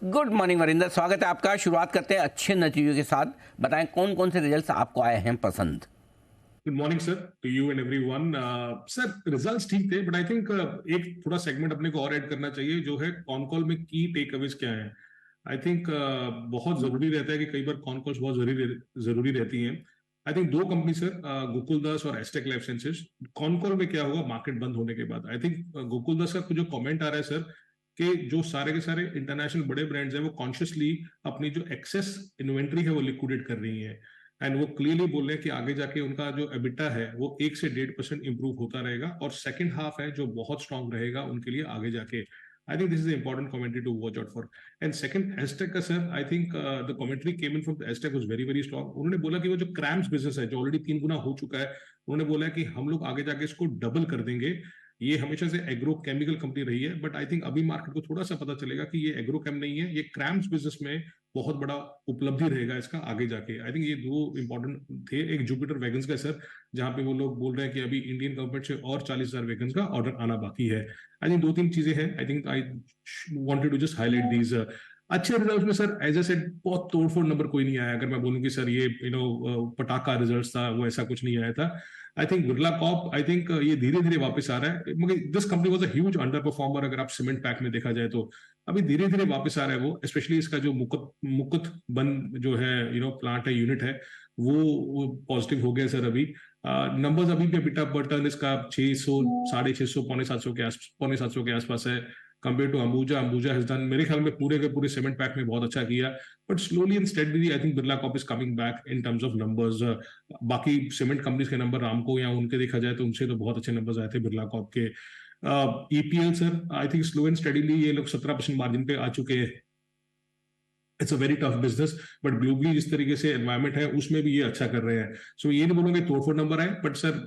Good morning Varinder, स्वागत है आपका। शुरुआत करते हैं अच्छे नतीजों के साथ। बताएं कौन कौन से रिजल्ट्स आपको आए हैं पसंद। Good morning sir, to you and everyone. Sir results ठीक थे, बट आई थिंक एक थोड़ा सेगमेंट अपने को और ऐड करना चाहिए, जो है कॉन कॉल में की टेक अवेज क्या है। आई थिंक बहुत जरूरी रहता है कि कई बार कॉन कॉल्स बहुत जरूरी रहती हैं। आई थिंक दो कंपनी सर, गोकुलदास और asterisk life sciences. Con call में क्या होगा मार्केट बंद होने के बाद, आई थिंक गोकुलदास का जो कमेंट आ रहा है सर, कि जो सारे के सारे इंटरनेशनल बड़े ब्रांड्स हैं वो कॉन्शियसली अपनी जो एक्सेस इन्वेंट्री है वो लिक्विडेट कर रही है। एंड वो क्लियरली बोल रहे हैं कि आगे जाके उनका जो एबिटा है वो 1 से 1.5% इंप्रूव होता रहेगा, और सेकंड हाफ है जो बहुत स्ट्रांग रहेगा उनके लिए आगे जाके। I think this is important commentary to watch out for. And second एस्टेक का sir, I think the commentary came in from एस्टेक वाज वेरी वेरी स्ट्रांग। उन्होंने बोला कि वो जो क्रैम्स बिजनेस है जो ऑलरेडी 3 गुना हो चुका है, उन्होंने बोला कि हम लोग आगे जाके इसको डबल कर देंगे। ये हमेशा से एग्रो केमिकल कंपनी रही है, बट आई थिंक अभी मार्केट को थोड़ा सा पता चलेगा कि ये एग्रो केम नहीं है, ये क्रैम्स बिजनेस में बहुत बड़ा उपलब्धि रहेगा इसका आगे जाके। आई थिंक ये दो इंपॉर्टेंट थे। एक जुपिटर वैगन्स का सर, जहां पे वो लोग बोल रहे हैं कि अभी इंडियन गवर्नमेंट से और 40,000 वैगन्स का ऑर्डर आना बाकी है। आई थिंक 2-3 चीजें हैं। I think I wanted to just highlight these. अच्छे रिजल्ट में सर एज ए सेड बहुत तोड़फोड़ नंबर कोई नहीं आया। अगर मैं बोलूं कि सर ये पटाखा रिजल्ट था, वो ऐसा कुछ नहीं आया था। I think Birla Corp, I think ये धीरे धीरे वापस आ रहा है, मगर this company was a huge under performer अगर आप सीमेंट पैक में देखा जाए तो। अभी धीरे धीरे वापस आ रहा है वो, स्पेशली इसका जो मुकुत बंद जो है प्लांट है, यूनिट है, वो पॉजिटिव हो गया सर अभी। नंबर्स अभी भी बिटा पर टन इसका 600, 650, पौने 700 के आसपास है compare to Ambuja has done मेरे ख्याल में पूरे के पूरे सीमेंट पैक में बहुत अच्छा किया। But slowly and steadily I think Birla Corp is coming back in terms of numbers. बाकी सीमेंट कंपनीज के नंबर रामको या उनके देखा जाए तो उनसे तो बहुत अच्छे नंबर्स आए थे बिरला कॉर्प के। EPL sir, I think slow and steadily ये लोग 17% मार्जिन पे आ चुके हैं। It's a very tough business, but globally जिस तरीके से एनवायरमेंट है उसमें भी ये अच्छा कर रहे हैं। सो ये नहीं बोलूंगे तोड़फोड़ नंबर है, बट सर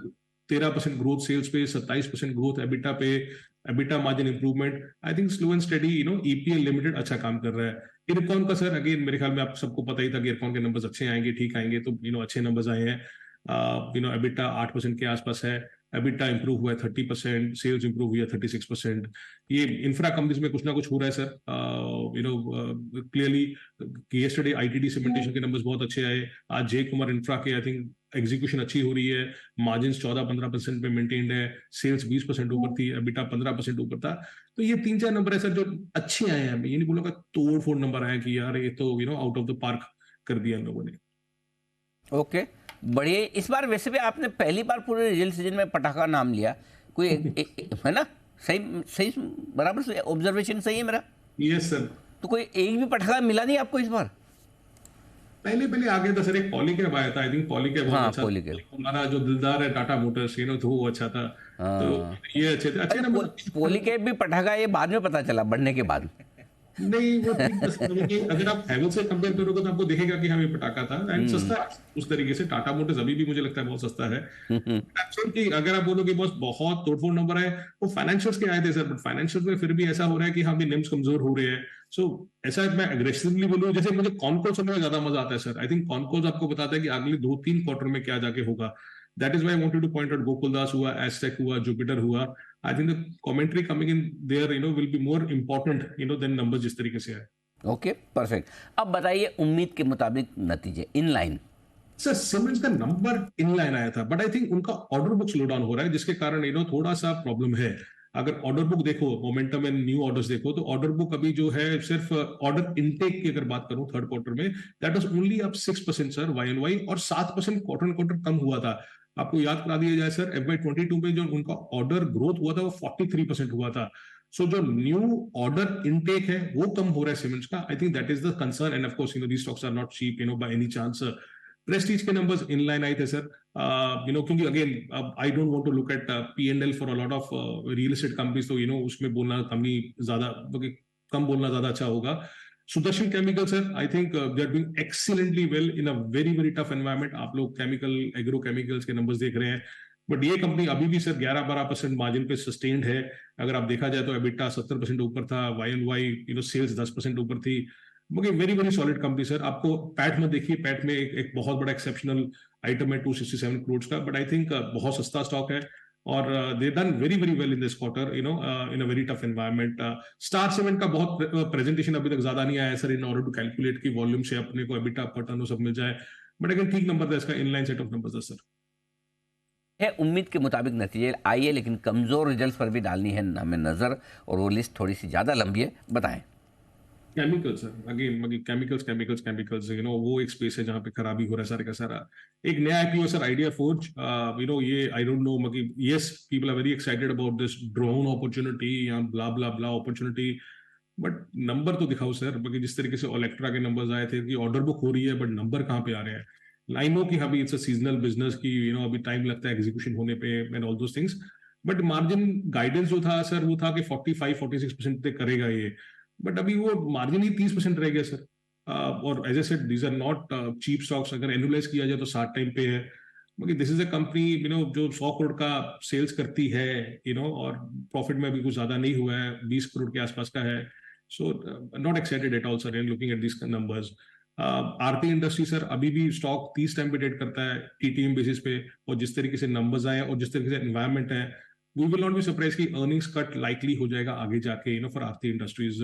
13% ग्रोथ सेल्स पे, 27% ग्रोथ एबिटा पे, EBITDA margin improvement. I think slow and steady EPL limited अच्छा काम कर रहा है। इरकॉन का सर अगेन मेरे ख्याल में आप सबको पता ही था कि इरकॉन के नंबर्स अच्छे आएंगे, ठीक आएंगे, तो अच्छे नंबर्स आए हैं। एबिटा 8% के आसपास है, एबिटा इंप्रूव हुआ है 30%, सेल्स इंप्रूव हुई है 36%। ये इंफ्रा कंपनीज में कुछ ना कुछ हो रहा है sir. Clearly yesterday ITD cementation के नंबर्स बहुत अच्छे आए। आज जय कुमार इंफ्रा के आई थिंक एग्जीक्यूशन अच्छी हो रही है, मार्जिन 14-15% पे मेंटेन्ड है, सेल्स 20% ऊपर थी, एबिटा 15% ऊपर था। तो ये 3-4 नंबर है सर जो अच्छे आए हैं। ये नहीं बोलूंगा तोड़ फोड़ नंबर आए कि यार ये तो आउट ऑफ द पार्क कर दिया इन लोगों ने। ओके, बढ़िया। इस बार वैसे भी आपने पहली बार पूरे रिजल्ट सीजन में पटाखा नाम लिया। कोई है ना? सही सही, बराबर से ऑब्जर्वेशन सही है मेरा? Yes sir. तो कोई एक भी पटाखा मिला नहीं आपको इस बार? पहले आ गया था सर, एक पॉलीकैब आया था। आई थिंक पॉलीकैब बहुत हाँ, अच्छा पॉलीकैब। था। हमारा जो दिलदार है टाटा मोटर्स तो वो अच्छा था। तो हाँ, ये अच्छे थे, अच्छे नंबर। पॉलीकैब भी पटाखा ये बाद में पता चला, बढ़ने के बाद। नहीं वो ठीक बस कि अगर आप हैवेल्स से कंपेयर करोगे तो आपको दिखेगा कि हाँ ये पटाखा था एंड सस्ता है उस तरीके से। टाटा मोटर्स अभी भी मुझे लगता है बहुत सस्ता है। कि अगर आप बोलोगे बॉस बहुत तोड़फोड़ नंबर है, वो फाइनेंशियल्स के आए थे सर, बट फाइनेंशियल्स में फिर भी ऐसा हो रहा है कि हाँ भी निम्स कमजोर हो रहे हैं। सो ऐसा मैं एग्रेसिवली बोलूँ, जैसे मुझे कॉनकॉल समय में ज्यादा मजा आता है सर। आई थिंक कॉनकॉल आपको बताता है कि अगले 2-3 क्वार्टर में क्या जाके होगा। That is why I wanted to point out Gokuldas हुआ, एस्टेक हुआ, जुपिटर हुआ। I think the commentary coming in there will be more important than numbers जिस तरीके से है। Okay, perfect. अब बताइए उम्मीद के मुताबिक नतीजे इन लाइन। सर सीमेंट्स का नंबर इन लाइन आया था, बट आई थिंक उनका ऑर्डर बुक स्लो डाउन हो रहा है, जिसके कारण थोड़ा सा प्रॉब्लम है। अगर ऑर्डर बुक देखो, मोमेंटम एंड न्यू ऑर्डर्स देखो, तो ऑर्डर बुक अभी जो है सिर्फ ऑर्डर इनटेक की अगर बात करूं थर्ड क्वार्टर में, that was only up 6% sir Y and Y, और 7% क्वार्टर एंड क्वार्टर कम हुआ था। आपको याद करा दिया जाए सर, FY22 में जो उनका ऑर्डर ग्रोथ हुआ था वो 43% हुआ था। सो जो न्यू ऑर्डर इनटेक है वो कम हो रहा है सीमेंट्स का। I think that is the concern, and of course these stocks are not cheap by any chance. Prestige के नंबर्स इन लाइन आए थे सर। क्योंकि again I don't want to look at P&L for a lot of real estate companies, तो उसमें बोलना कम बोलना ज्यादा अच्छा होगा। Sudarshan chemical sir, I think they are doing excellently well in a very very tough environment. आप लोग केमिकल एग्रो केमिकल्स के नंबर्स देख रहे हैं, बट ये कंपनी अभी भी सर 11-12% मार्जिन पे सस्टेन्ड है। अगर आप देखा जाए तो एबिटा 70% ऊपर था, वाई एंड वाई सेल्स 10% ऊपर थी। मगर very very solid company sir. आपको पैट में देखिए, पैट में एक बहुत बड़ा एक्सेप्शनल आइटम है 267 करोड़ का, बट आई थिंक बहुत सस्ता स्टॉक है। और they done very very well in this quarter, you know, in a very tough environment. Star Cement का बहुत प्रेजेंटेशन अभी तक ज्यादा नहीं आया sir, in order to calculate की वॉल्यूम से अपने को एबिटा पर टर्न सब मिल जाए, बट अगेन ठीक नंबर था इसका, इनलाइन सेट ऑफ नंबर्स है सर। है उम्मीद के मुताबिक नतीजे आइए, लेकिन कमज़ोर रिजल्ट्स पर भी डालनी है हमें नज़र, और वो लिस्ट थोड़ी सी ज़्यादा लंबी है, बताएं। Chemicals sir, again chemicals, you know, वो एक स्पेस है जहाँ पे खराबी हो रहा है सारे का सारा। एक नया IPO sir, idea forge, you know, ये आई डोंट नो, मतलब yes people are very excited about this drone opportunity या blah blah blah opportunity, but number तो दिखाओ सर। बाकी जिस तरीके से ओलेक्ट्रा के नंबर्स आए थे कि ऑर्डर बुक हो रही है, बट नंबर कहाँ पे आ रहे हैं। आई नो कि अभी इट्स अ सीजनल बिजनेस की, यू नो, अभी टाइम लगता है एग्जीक्यूशन होने पे and all those things, but margin guidance जो था सर वो था कि 45-46% तक करेगा ये, बट अभी वो मार्जिन ही 30% रह गया सर। और as a said these are not cheap stocks, अगर एनुलाइज किया जाए तो 60 टाइम पे है। बाकी this is a company, you know, जो 100 करोड़ का सेल्स करती है, यू नो, और प्रॉफिट में भी कुछ ज्यादा नहीं हुआ है, 20 करोड़ के आसपास का है। So not excited at all sir in looking at this numbers. Aarti industry sir, अभी भी स्टॉक 30 टाइम पे ट्रेड करता है टीटीएम बेसिस पे, और जिस तरीके से नंबर्स आए और जिस तरीके से एनवायरमेंट है, we will not be surprise कि अर्निंग्स कट लाइकली हो जाएगा आगे जाके, you know, for Aarti industries.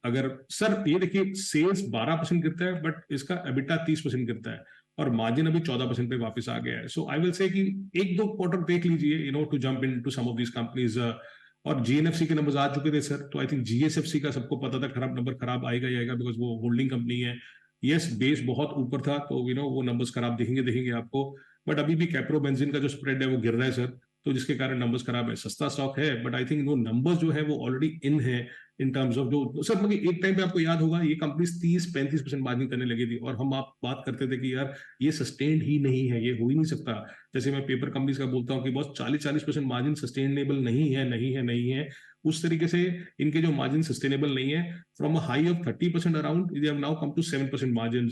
अगर सर ये देखिए सेल्स 12% गिरता है, बट इसका एबिटा 30% गिरता है, और मार्जिन अभी 14% पे वापस आ गया है। सो आई विल से कि एक दो क्वार्टर देख लीजिए, you know, to jump in to some of these companies. और जीएनएफसी के नंबर्स आ चुके थे सर, तो आई थिंक जीएसएफसी का सबको पता था खराब नंबर, खराब आएगा ही आएगा, बिकॉज वो होल्डिंग कंपनी है। यस बेस बहुत ऊपर था, तो यू नो वो नंबर्स खराब दिखेंगे आपको, बट अभी भी कैप्रो बेंजीन का जो स्प्रेड है वो गिर रहा है सर, तो जिसके कारण नंबर्स खराब है। सस्ता स्टॉक है, बट आई थिंक वो नंबर्स जो है वो ऑलरेडी इन है इन टर्म्स ऑफ जो सर, मतलब एक टाइम पे आपको याद होगा ये कंपनी 30-35% मार्जिन करने लगी थी, और हम आप बात करते थे कि यार ये सस्टेन्ड ही नहीं है, ये हो ही नहीं सकता। जैसे मैं पेपर कंपनीज का बोलता हूँ कि बस 40-40% मार्जिन सस्टेनेबल नहीं है, नहीं है, नहीं है, उस तरीके से इनके जो मार्जिन सस्टेनेबल नहीं है। From a high of 30% around, they have now come to 7% margin.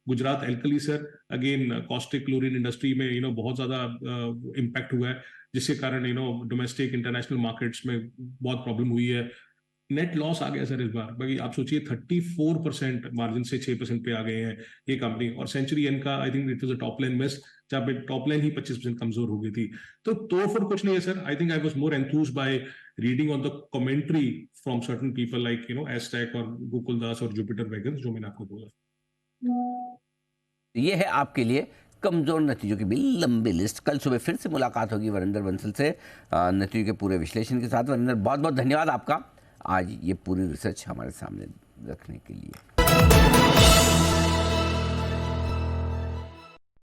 Gujarat alkali sir, again caustic chlorine industry में, यू नो, बहुत ज्यादा इम्पैक्ट हुआ है, जिसके कारण, you know, domestic international markets में बहुत प्रॉब्लम हुई है। नेट लॉस आ गया सर इस बार। बाकी आप सोचिए 34% मार्जिन से 6% पे आ गए हैं ये कंपनी। और सेंचुरी एन का I think it was a top line miss, जहाँ पे टॉप लाइन ही 25% कमजोर हो गई थी। तो फिर कुछ नहीं है sir. I think I was more enthused by reading on the commentary from certain people like, you know, एस्टैक और गोकुल दास और जुपिटर वैगन्स, जो मैंने आपको बोला। ये है आपके लिए कमज़ोर नतीजों की भी लंबी लिस्ट। कल सुबह फिर से मुलाकात होगी वरिंदर बंसल से नतीजों के पूरे विश्लेषण के साथ। वरिंदर, बहुत बहुत धन्यवाद आपका आज ये पूरी रिसर्च हमारे सामने रखने के लिए।